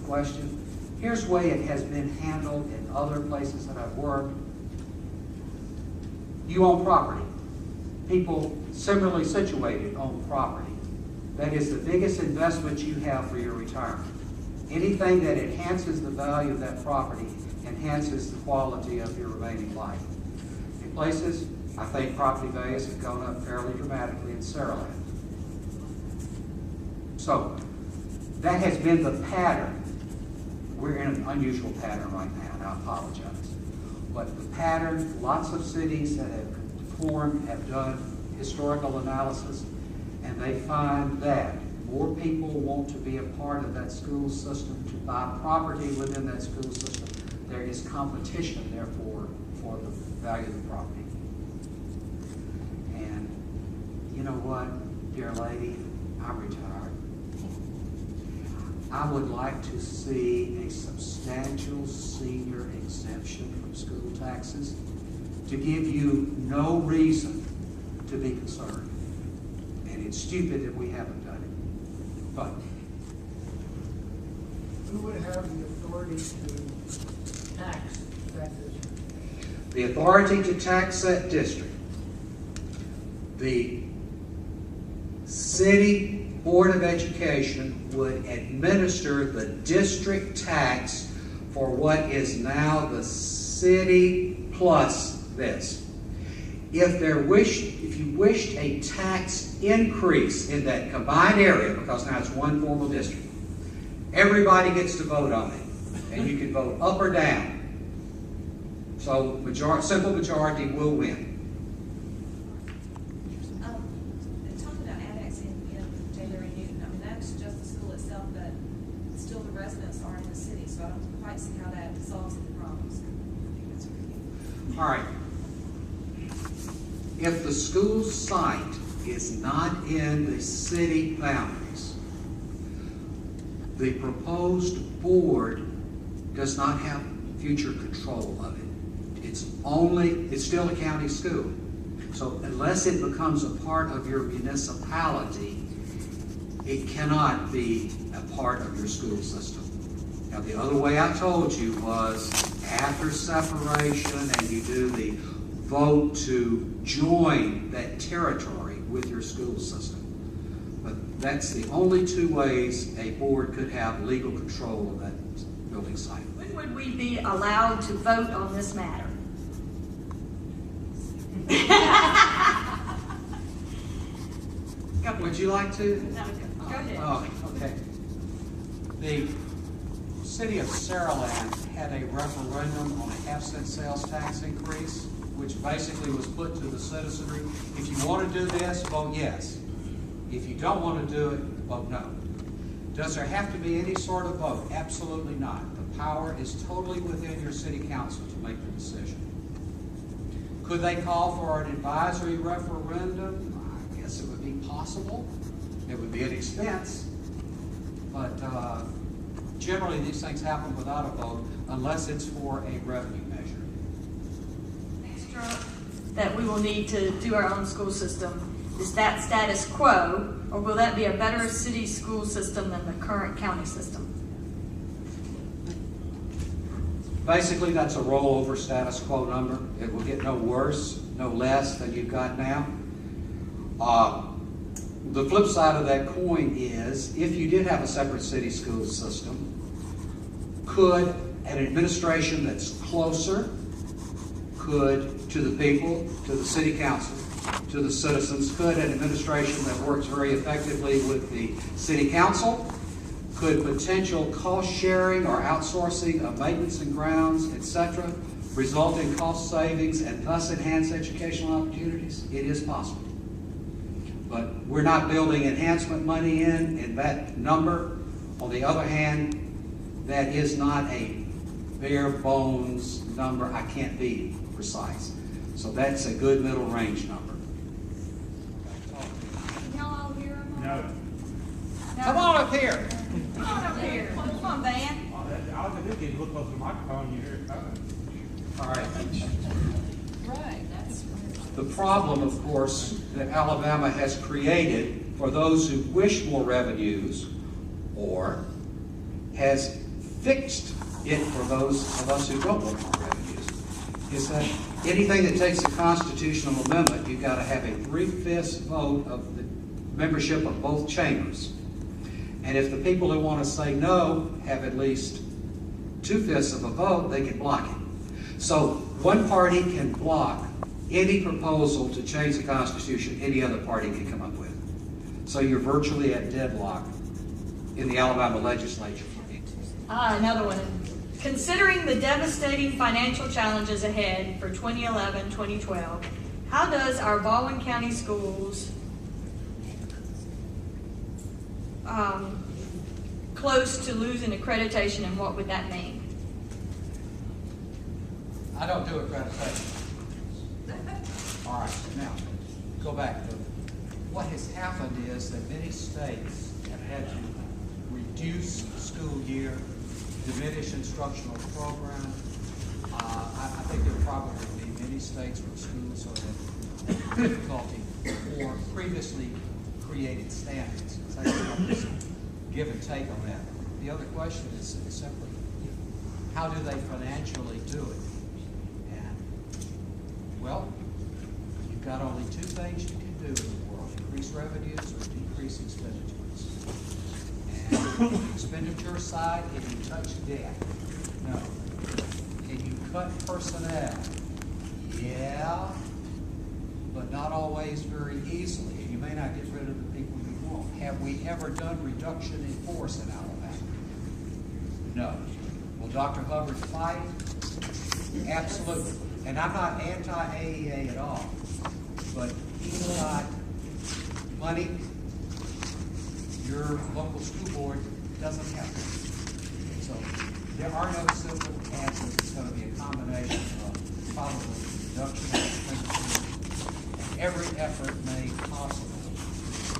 question. Here's the way it has been handled in other places that I've worked. You own property. People similarly situated own property. That is the biggest investment you have for your retirement. Anything that enhances the value of that property enhances the quality of your remaining life. In places, I think property values have gone up fairly dramatically in Saraland. So, that has been the pattern. We're in an unusual pattern right now, and I apologize. But the pattern, lots of cities that have conformed have done historical analysis, and they find that more people want to be a part of that school system, to buy property within that school system. There is competition, therefore, for the value of the property. And you know what, dear lady, I'm retired. I would like to see a substantial senior exemption from school taxes to give you no reason to be concerned. And it's stupid that we haven't done it. But who would have the authority to tax that district? The authority to tax that district. The City Board of Education would administer the district tax for what is now the city plus this. If you wished a tax increase in that combined area, because now it's one formal district, everybody gets to vote on it, and you can vote up or down. So simple majority will win. Talking about annexing in Taylor and Newton, I mean, that's just the school itself, but still the residents are in the city, so I don't quite see how that solves any problems. All right. If the school site is not in the city boundaries, the proposed board does not have future control of it. It's still a county school. So unless it becomes a part of your municipality, it cannot be a part of your school system. Now, the other way I told you was after separation and you do the vote to join that territory with your school system. But that's the only two ways a board could have legal control of that building site. When would we be allowed to vote on this matter? Would you like to? No, go ahead. Oh, okay. The city of Saraland had a referendum on a half-cent sales tax increase, which basically was put to the citizenry. If you want to do this, vote yes. If you don't want to do it, vote no. Does there have to be any sort of vote? Absolutely not. The power is totally within your city council to make the decision. Could they call for an advisory referendum? I guess it would be possible. It would be an expense. But generally these things happen without a vote unless it's for a revenue measure. That we will need to do our own school system. Is that status quo, or will that be a better city school system than the current county system? Basically, that's a rollover status quo number. It will get no worse, no less than you've got now. The flip side of that coin is, if you did have a separate city school system, could an administration that's closer, could to the people, to the city council, to the citizens, could an administration that works very effectively with the city council, could potential cost sharing or outsourcing of maintenance and grounds, etc., result in cost savings and thus enhance educational opportunities? It is possible. But we're not building enhancement money in that number. On the other hand, that is not a bare bones number. I can't be precise. So that's a good middle range number. Can y'all all hear him? No. Come on up here. Come on up here. Come on, Van. All I do is look close to the microphone, you hear it coming. All right. Right, that's The problem, of course, that Alabama has created for those who wish more revenues or has fixed it for those of us who don't want more revenues, is that anything that takes a constitutional amendment, you've got to have a 3/5 vote of the membership of both chambers. And if the people who want to say no have at least 2/5 of a vote, they can block it. So one party can block any proposal to change the Constitution any other party can come up with. So you're virtually at deadlock in the Alabama legislature. Another one. Considering the devastating financial challenges ahead for 2011-2012, how does our Baldwin County Schools close to losing accreditation, and what would that mean? I don't do accreditation. All right, now, go back. What has happened is that many states have had to reduce the school year, diminish instructional program. I think there will probably be many states where schools are in difficulty or previously created standards. So I think there's give and take on that. The other question is simply, how do they financially do it? And, well, you've got only two things you can do in the world: increase revenues or decrease expenditures. And the expenditure side, can you touch debt? No. Can you cut personnel? Yeah, but not always very easily. And you may not get rid of the people you want. Have we ever done reduction in force in Alabama? No. Will Dr. Hubbard fight? Absolutely. And I'm not anti-AEA at all, but he's got money. Your local school board doesn't have it. So there are no simple answers. It's going to be a combination of probably reduction of expenditure and every effort made possible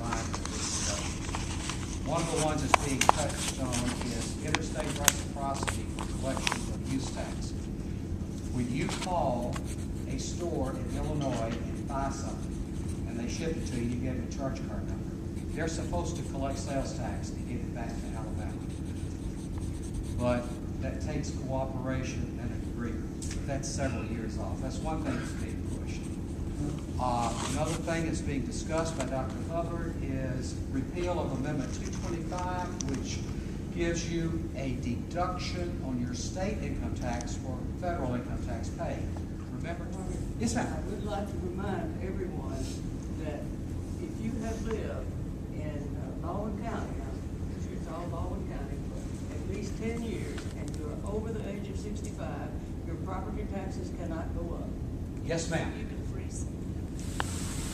by this reduction. One of the ones that's being touched on is interstate reciprocity for collection of use tax. When you call a store in Illinois and buy something, and they ship it to you, you get a charge card number. They're supposed to collect sales tax to give it back to Alabama. But that takes cooperation and agreement. That's several years off. That's one thing that's being pushed. Another thing that's being discussed by Dr. Hubbard is repeal of Amendment 225, which gives you a deduction on your state income tax for federal income tax paid. Remember? Yes, ma'am. I would like to remind everyone that if you have lived in Baldwin County, I'm sure it's all Baldwin County, for at least 10 years, and you're over the age of 65, your property taxes cannot go up. Yes, ma'am. You can freeze.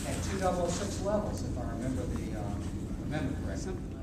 At 2006 levels, if I remember the amendment correctly. Something like